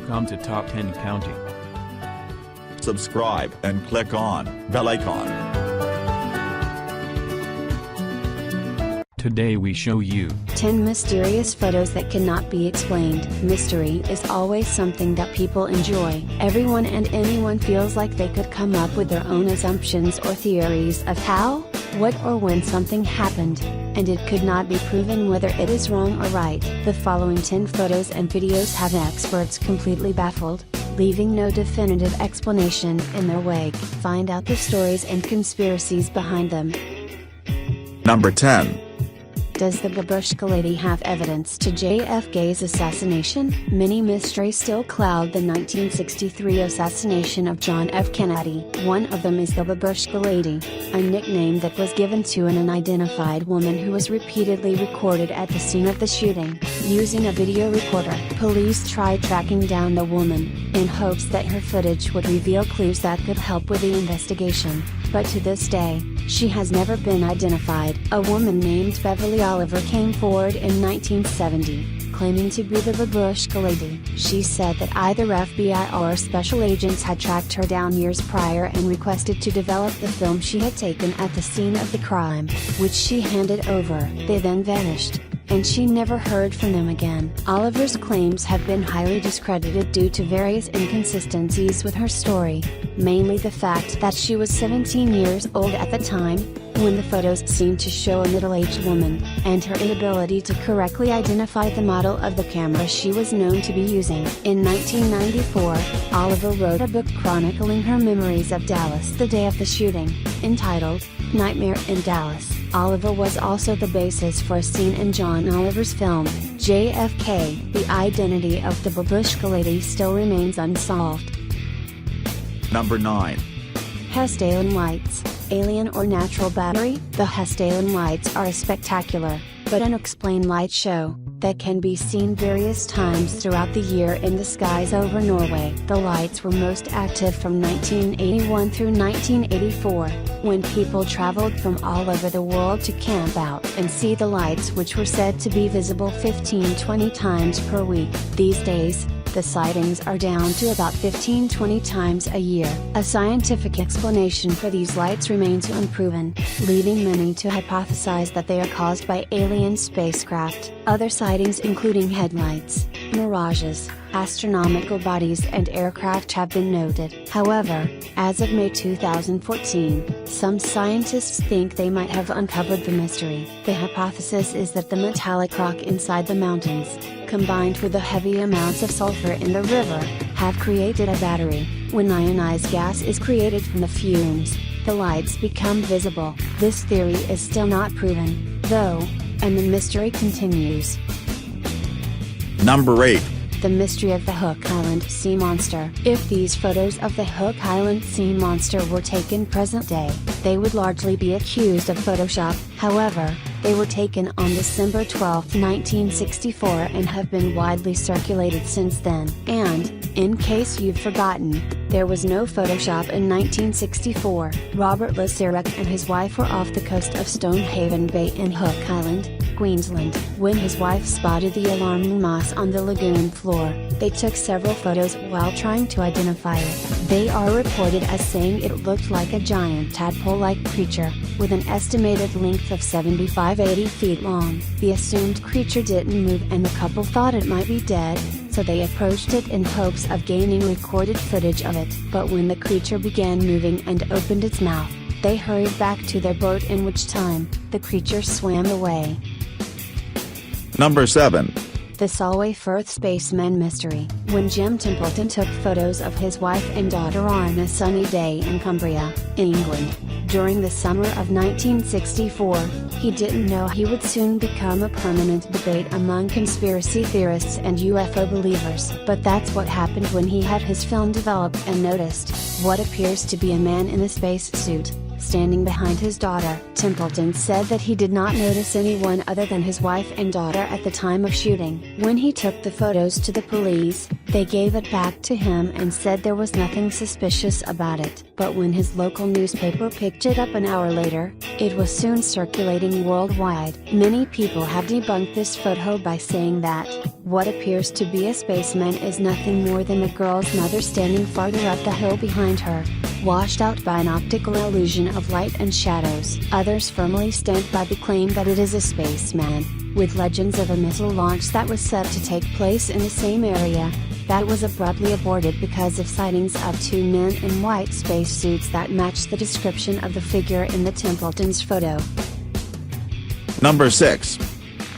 Welcome to Top 10 County. Subscribe and click on bell icon. Today we show you 10 mysterious photos that cannot be explained. Mystery is always something that people enjoy. Everyone and anyone feels like they could come up with their own assumptions or theories of how, what or when something happened, and it could not be proven whether it is wrong or right. The following 10 photos and videos have experts completely baffled, leaving no definitive explanation in their wake. Find out the stories and conspiracies behind them. Number 10. Does the Babushka lady have evidence to JFK's assassination? Many mysteries still cloud the 1963 assassination of John F. Kennedy. One of them is the Babushka lady, a nickname that was given to an unidentified woman who was repeatedly recorded at the scene of the shooting. Using a video recorder, police tried tracking down the woman, in hopes that her footage would reveal clues that could help with the investigation. But to this day, she has never been identified. A woman named Beverly Oliver came forward in 1970, claiming to be the Babushka lady. She said that either FBI or special agents had tracked her down years prior and requested to develop the film she had taken at the scene of the crime, which she handed over. They then vanished, and she never heard from them again. Oliver's claims have been highly discredited due to various inconsistencies with her story, mainly the fact that she was 17 years old at the time, when the photos seemed to show a middle-aged woman, and her inability to correctly identify the model of the camera she was known to be using. In 1994, Oliver wrote a book chronicling her memories of Dallas the day of the shooting, entitled Nightmare in Dallas. Oliver was also the basis for a scene in John Oliver's film, JFK. The identity of the Babushka lady still remains unsolved. Number 9. Hessdalen lights, alien or natural battery? The Hessdalen lights are a spectacular, but unexplained light show, that can be seen various times throughout the year in the skies over Norway. The lights were most active from 1981 through 1984, when people traveled from all over the world to camp out and see the lights, which were said to be visible 15-20 times per week. These days, the sightings are down to about 15-20 times a year. A scientific explanation for these lights remains unproven, leading many to hypothesize that they are caused by alien spacecraft. Other sightings including headlights, mirages, astronomical bodies and aircraft have been noted. However, as of May 2014, some scientists think they might have uncovered the mystery. The hypothesis is that the metallic rock inside the mountains, combined with the heavy amounts of sulfur in the river, have created a battery. When ionized gas is created from the fumes, the lights become visible. This theory is still not proven, though, and the mystery continues. Number 8. The mystery of the Hook Island sea monster. If these photos of the Hook Island sea monster were taken present day, they would largely be accused of Photoshop. However, they were taken on December 12, 1964 and have been widely circulated since then. And, in case you've forgotten, there was no Photoshop in 1964. Robert Lasirek and his wife were off the coast of Stonehaven Bay in Hook Island, Queensland, when his wife spotted the alarming moss on the lagoon floor. They took several photos while trying to identify it. They are reported as saying it looked like a giant tadpole-like creature, with an estimated length of 75-80 feet long. The assumed creature didn't move and the couple thought it might be dead, so they approached it in hopes of gaining recorded footage of it. But when the creature began moving and opened its mouth, they hurried back to their boat, in which time, the creature swam away. Number 7. The Solway Firth Spaceman mystery. When Jim Templeton took photos of his wife and daughter on a sunny day in Cumbria, England, during the summer of 1964, he didn't know he would soon become a permanent debate among conspiracy theorists and UFO believers. But that's what happened when he had his film developed and noticed what appears to be a man in a space suit, standing behind his daughter. Templeton said that he did not notice anyone other than his wife and daughter at the time of shooting. When he took the photos to the police, They gave it back to him and said there was nothing suspicious about it. But when his local newspaper picked it up an hour later, it was soon circulating worldwide. Many people have debunked this photo by saying that what appears to be a spaceman is nothing more than the girl's mother standing farther up the hill behind her, washed out by an optical illusion of light and shadows. Others firmly stand by the claim that it is a spaceman, with legends of a missile launch that was said to take place in the same area, that was abruptly aborted because of sightings of two men in white spacesuits that matched the description of the figure in the Templeton's photo. Number 6.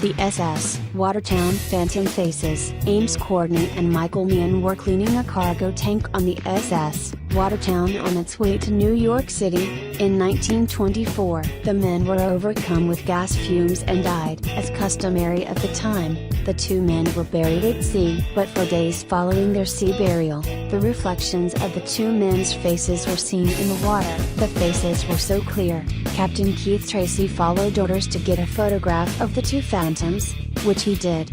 The SS Watertown Phantom Faces. Ames Courtney and Michael Meehan were cleaning a cargo tank on the SS Watertown on its way to New York City in 1924. The men were overcome with gas fumes and died. As customary at the time, the two men were buried at sea, but for days following their sea burial, the reflections of the two men's faces were seen in the water. The faces were so clear, Captain Keith Tracy followed orders to get a photograph of the two phantoms, which he did.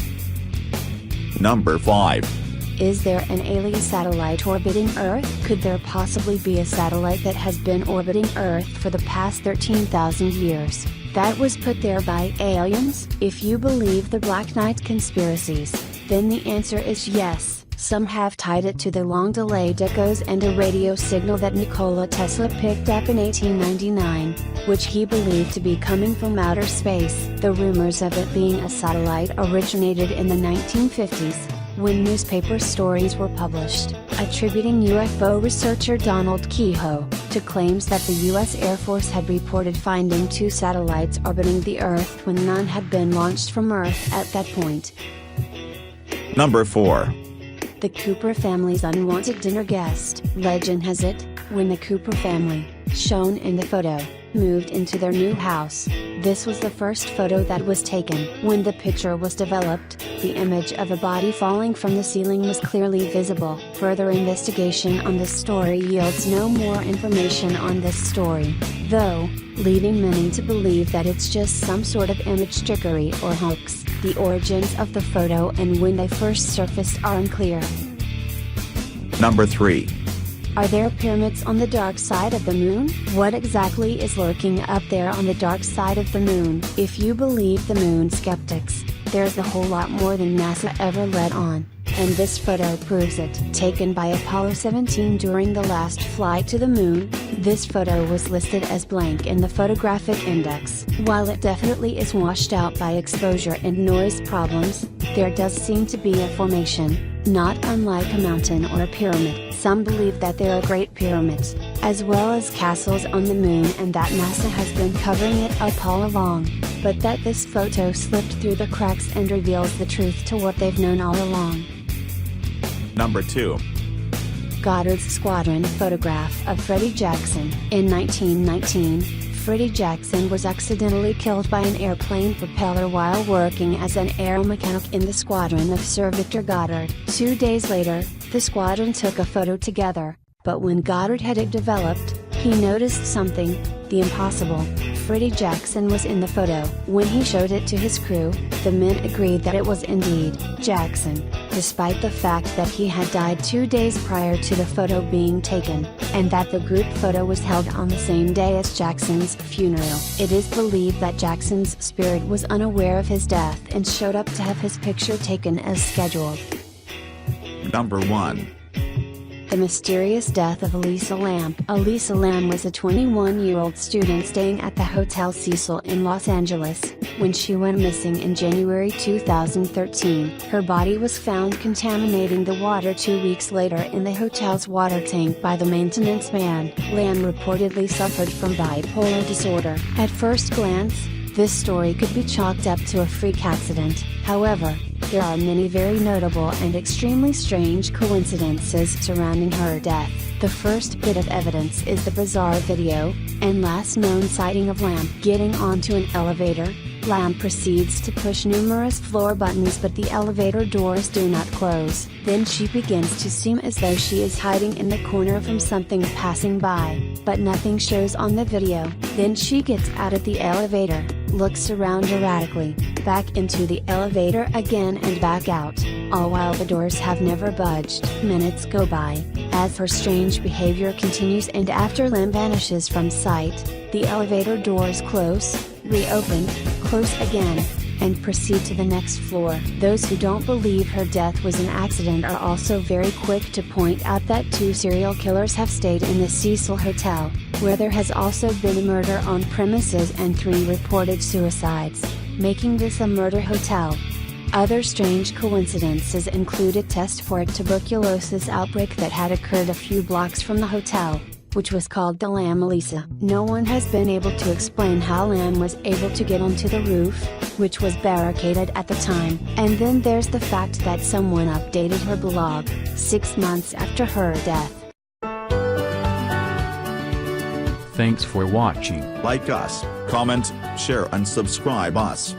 Number 5. Is there an alien satellite orbiting Earth? Could there possibly be a satellite that has been orbiting Earth for the past 13,000 years, that was put there by aliens? If you believe the Black Knight conspiracies, then the answer is yes. Some have tied it to the long-delayed echoes and a radio signal that Nikola Tesla picked up in 1899, which he believed to be coming from outer space. The rumors of it being a satellite originated in the 1950s, when newspaper stories were published, attributing UFO researcher Donald Kehoe to claims that the U.S. Air Force had reported finding two satellites orbiting the Earth when none had been launched from Earth at that point. Number 4. The Cooper family's unwanted dinner guest. Legend has it, when the Cooper family, shown in the photo, moved into their new house, this was the first photo that was taken. When the picture was developed, the image of a body falling from the ceiling was clearly visible. Further investigation on this story yields no more information on this story, though, leading many to believe that it's just some sort of image trickery or hoax. The origins of the photo and when they first surfaced are unclear. Number 3. Are there pyramids on the dark side of the moon? What exactly is lurking up there on the dark side of the moon? If you believe the moon skeptics, there's a whole lot more than NASA ever let on, and this photo proves it. Taken by Apollo 17 during the last flight to the moon, this photo was listed as blank in the photographic index. While it definitely is washed out by exposure and noise problems, there does seem to be a formation, not unlike a mountain or a pyramid. Some believe that there are Great Pyramids, as well as castles on the moon, and that NASA has been covering it up all along, but that this photo slipped through the cracks and reveals the truth to what they've known all along. Number 2. Goddard's Squadron photograph of Freddy Jackson. In 1919, Freddy Jackson was accidentally killed by an airplane propeller while working as an aeromechanic in the squadron of Sir Victor Goddard. 2 days later, the squadron took a photo together, but when Goddard had it developed, he noticed something, the impossible. Freddy Jackson was in the photo. When he showed it to his crew, the men agreed that it was indeed Jackson, despite the fact that he had died 2 days prior to the photo being taken, and that the group photo was held on the same day as Jackson's funeral. It is believed that Jackson's spirit was unaware of his death and showed up to have his picture taken as scheduled. Number 1. The mysterious death of Elisa Lamb. Elisa Lamb was a 21-year-old student staying at the Hotel Cecil in Los Angeles, when she went missing in January 2013. Her body was found contaminating the water 2 weeks later in the hotel's water tank by the maintenance man. Lamb reportedly suffered from bipolar disorder. At first glance, this story could be chalked up to a freak accident. However, there are many very notable and extremely strange coincidences surrounding her death. The first bit of evidence is the bizarre video, and last known sighting of Lamb getting onto an elevator. Lamb proceeds to push numerous floor buttons, but the elevator doors do not close. Then she begins to seem as though she is hiding in the corner from something passing by, but nothing shows on the video. Then she gets out of the elevator, looks around erratically, back into the elevator again and back out, all while the doors have never budged. Minutes go by, as her strange behavior continues, and after Lim vanishes from sight, the elevator doors close, reopen, close again, and proceed to the next floor. Those who don't believe her death was an accident are also very quick to point out that 2 serial killers have stayed in the Cecil Hotel, where there has also been a murder on premises and 3 reported suicides, making this a murder hotel. Other strange coincidences include a test for a tuberculosis outbreak that had occurred a few blocks from the hotel, which was called the Lam Elisa. No one has been able to explain how Lam was able to get onto the roof, which was barricaded at the time. And then there's the fact that someone updated her blog 6 months after her death. Thanks for watching. Like us, comment, share and subscribe us.